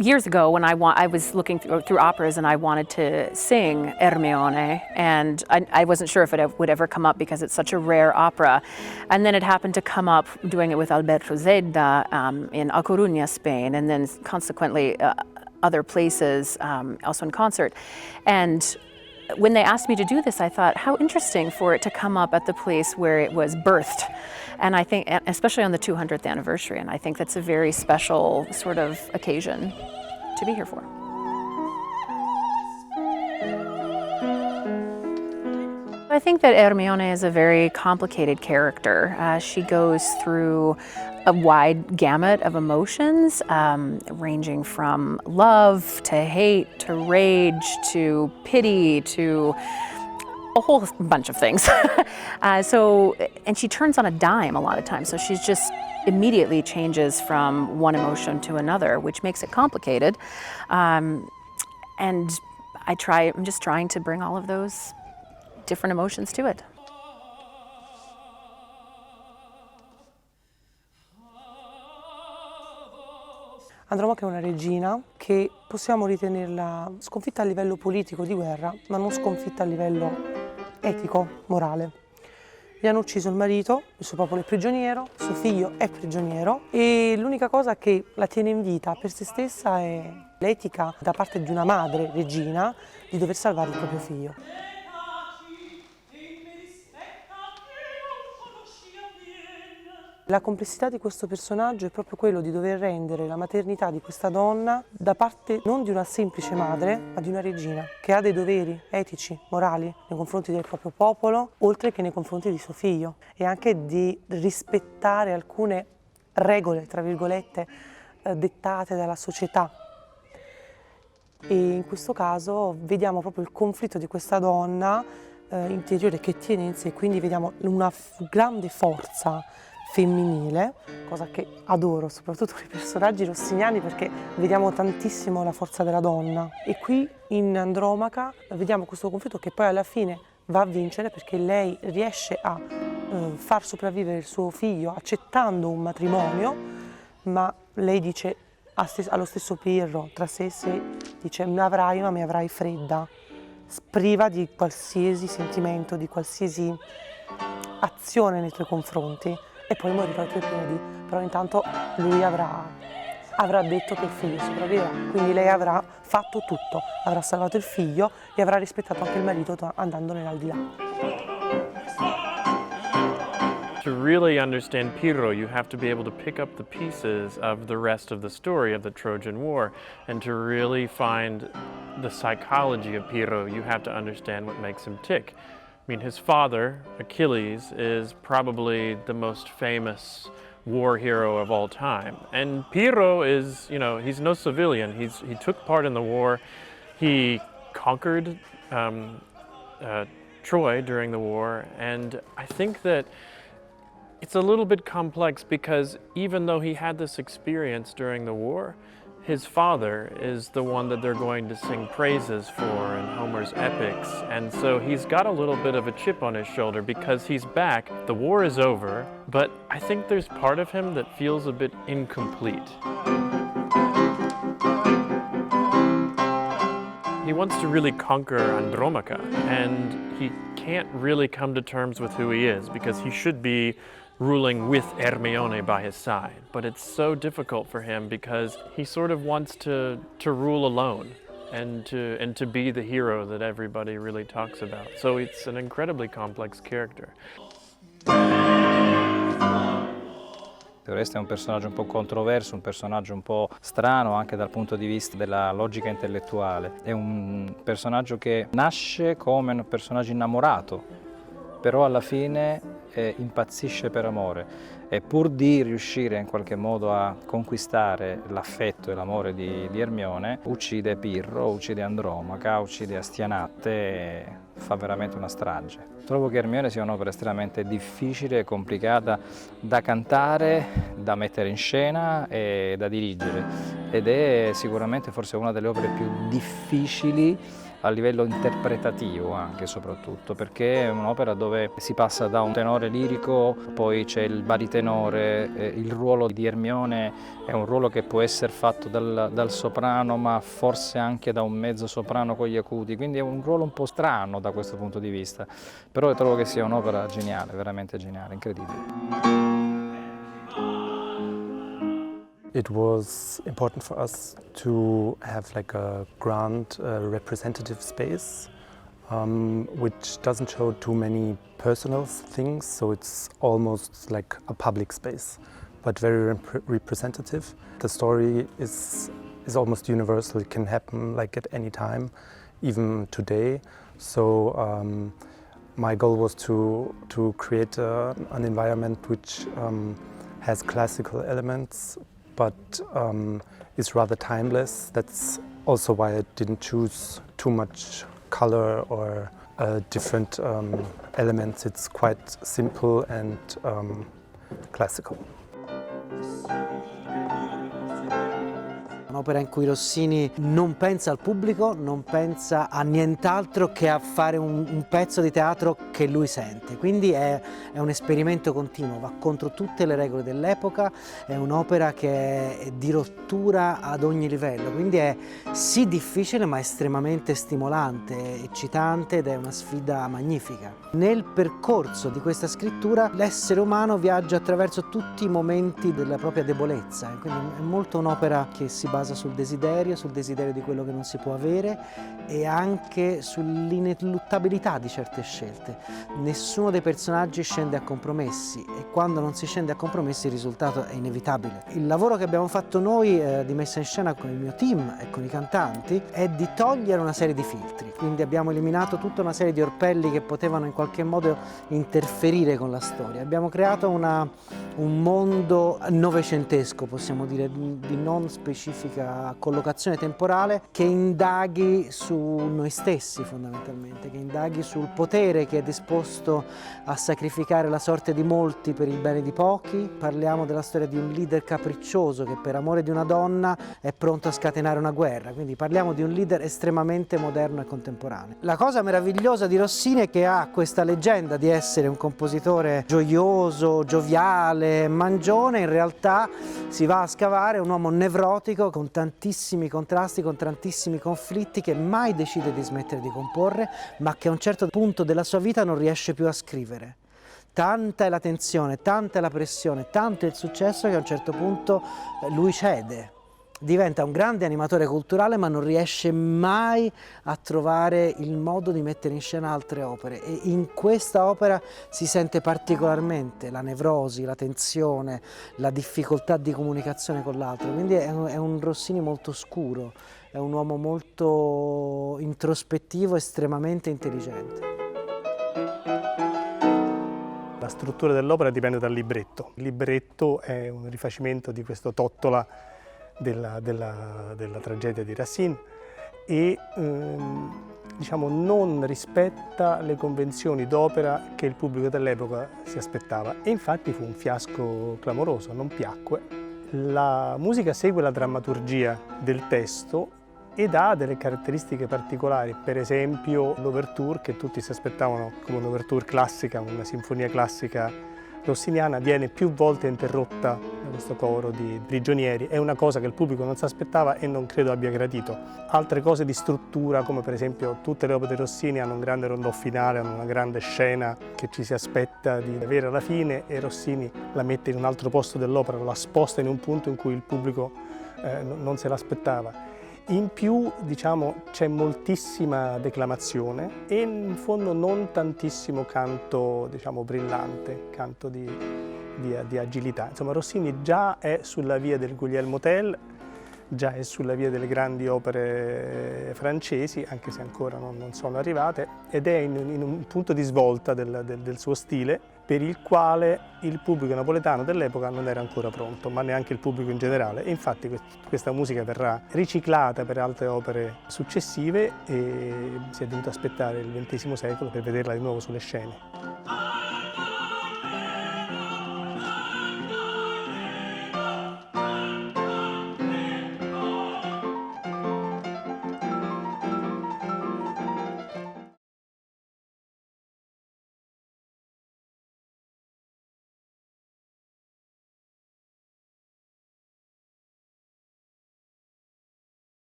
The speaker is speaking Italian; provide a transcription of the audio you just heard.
Years ago, when I was looking through operas and I wanted to sing Ermione, and I wasn't sure if it would ever come up because it's such a rare opera. And then it happened to come up doing it with Alberto Zedda in A Coruña, Spain, and then consequently other places, also in concert. And when they asked me to do this, I thought, how interesting for it to come up at the place where it was birthed. And I think, especially on the 200th anniversary, and I think that's a very special sort of occasion to be here for. I think that Ermione is a very complicated character. She goes through a wide gamut of emotions, ranging from love to hate to rage to pity to a whole bunch of things. And she turns on a dime a lot of times, so she's just immediately changes from one emotion to another, which makes it complicated. And I'm just trying to bring all of those different emotions to it. Andromaca è una regina che possiamo ritenerla sconfitta a livello politico di guerra, ma non sconfitta a livello etico, morale. Gli hanno ucciso il marito, il suo popolo è prigioniero, suo figlio è prigioniero e l'unica cosa che la tiene in vita per se stessa è l'etica da parte di una madre regina di dover salvare il proprio figlio. La complessità di questo personaggio è proprio quello di dover rendere la maternità di questa donna da parte non di una semplice madre, ma di una regina, che ha dei doveri etici, morali, nei confronti del proprio popolo, oltre che nei confronti di suo figlio, e anche di rispettare alcune regole, tra virgolette, dettate dalla società. E in questo caso vediamo proprio il conflitto di questa donna interiore che tiene in sé, quindi vediamo una grande forza femminile, cosa che adoro, soprattutto nei personaggi rossiniani perché vediamo tantissimo la forza della donna. E qui in Andromaca vediamo questo conflitto che poi alla fine va a vincere perché lei riesce a far sopravvivere il suo figlio accettando un matrimonio, ma lei dice allo stesso Pirro, tra sé e sé, dice mi avrai ma mi avrai fredda, priva di qualsiasi sentimento, di qualsiasi azione nei tuoi confronti. E poi morirò ai tuoi piedi, però intanto lui avrà detto che il figlio sopravviverà, quindi lei avrà fatto tutto, avrà salvato il figlio e avrà rispettato anche il marito andando nell'aldilà. To really understand Pirro, you have to be able to pick up the pieces of the rest of the story of the Trojan War, and to really find the psychology of Pirro, you have to understand what makes him tick. I mean, his father, Achilles, is probably the most famous war hero of all time. And Pirro is, he's no civilian. He took part in the war. He conquered Troy during the war. And I think that it's a little bit complex because even though he had this experience during the war, his father is the one that they're going to sing praises for in Homer's epics, and so he's got a little bit of a chip on his shoulder because he's back. The war is over, but I think there's part of him that feels a bit incomplete. He wants to really conquer Andromaca, and he can't really come to terms with who he is because he should be ruling with Ermione by his side. But it's so difficult for him because he sort of wants to rule alone and to be the hero that everybody really talks about. So it's an incredibly complex character. Oreste è un personaggio un po' controverso, un personaggio un po' strano anche dal punto di vista della logica intellettuale. È un personaggio che nasce come un personaggio innamorato, però alla fine impazzisce per amore. e pur di riuscire in qualche modo a conquistare l'affetto e l'amore di Ermione, uccide Pirro, uccide Andromaca, uccide Astianatte e fa veramente una strage. Trovo che Ermione sia un'opera estremamente difficile e complicata da cantare, da mettere in scena e da dirigere, ed è sicuramente forse una delle opere più difficili a livello interpretativo anche soprattutto, perché è un'opera dove si passa da un tenore lirico, poi c'è il baritenore, il ruolo di Ermione è un ruolo che può essere fatto dal soprano, ma forse anche da un mezzo soprano con gli acuti, quindi è un ruolo un po' strano da questo punto di vista, però trovo che sia un'opera geniale, veramente geniale, incredibile. It was important for us to have like a grand representative space which doesn't show too many personal things, so it's almost like a public space, but very representative. The story is almost universal. It can happen like at any time, even today. So my goal was to create an environment which has classical elements, but is rather timeless. That's also why I didn't choose too much color or different elements. It's quite simple and classical. Un'opera in cui Rossini non pensa al pubblico, non pensa a nient'altro che a fare un pezzo di teatro che lui sente. Quindi è un esperimento continuo, va contro tutte le regole dell'epoca, è un'opera che è di rottura ad ogni livello, quindi è sì difficile ma estremamente stimolante, eccitante ed è una sfida magnifica. Nel percorso di questa scrittura l'essere umano viaggia attraverso tutti i momenti della propria debolezza, quindi è molto un'opera che si basa sul desiderio di quello che non si può avere e anche sull'ineluttabilità di certe scelte. Nessuno dei personaggi scende a compromessi e quando non si scende a compromessi il risultato è inevitabile. Il lavoro che abbiamo fatto noi di messa in scena con il mio team e con i cantanti è di togliere una serie di filtri, quindi abbiamo eliminato tutta una serie di orpelli che potevano in qualche modo interferire con la storia. Abbiamo creato un mondo novecentesco, possiamo dire, di non specifica collocazione temporale, che indaghi su noi stessi fondamentalmente, che indaghi sul potere che è disposto a sacrificare la sorte di molti per il bene di pochi. Parliamo della storia di un leader capriccioso che per amore di una donna è pronto a scatenare una guerra, quindi parliamo di un leader estremamente moderno e contemporaneo. La cosa meravigliosa di Rossini è che ha questa leggenda di essere un compositore gioioso, gioviale, mangione, in realtà si va a scavare, un uomo nevrotico con tantissimi contrasti, con tantissimi conflitti, che mai decide di smettere di comporre, ma che a un certo punto della sua vita non riesce più a scrivere. Tanta è la tensione, tanta è la pressione, tanto è il successo che a un certo punto lui cede. Diventa un grande animatore culturale ma non riesce mai a trovare il modo di mettere in scena altre opere e in questa opera si sente particolarmente la nevrosi, la tensione, la difficoltà di comunicazione con l'altro, quindi è un Rossini molto scuro, è un uomo molto introspettivo, estremamente intelligente. La struttura dell'opera dipende dal libretto. Il libretto è un rifacimento di questo Tottola della tragedia di Racine e diciamo, non rispetta le convenzioni d'opera che il pubblico dell'epoca si aspettava e infatti fu un fiasco clamoroso, non piacque. La musica segue la drammaturgia del testo ed ha delle caratteristiche particolari, per esempio l'ouverture che tutti si aspettavano come un'ouverture classica, una sinfonia classica rossiniana, viene più volte interrotta da questo coro di prigionieri, è una cosa che il pubblico non si aspettava e non credo abbia gradito. Altre cose di struttura, come per esempio tutte le opere di Rossini hanno un grande rondò finale, hanno una grande scena che ci si aspetta di avere alla fine e Rossini la mette in un altro posto dell'opera, la sposta in un punto in cui il pubblico non se l'aspettava. In più, diciamo, c'è moltissima declamazione e in fondo non tantissimo canto, diciamo, brillante, canto di agilità. Insomma, Rossini già è sulla via del Guglielmo Tell, già è sulla via delle grandi opere francesi, anche se ancora non sono arrivate, ed è in un punto di svolta del suo stile per il quale il pubblico napoletano dell'epoca non era ancora pronto, ma neanche il pubblico in generale. E infatti questa musica verrà riciclata per altre opere successive e si è dovuto aspettare il XX secolo per vederla di nuovo sulle scene.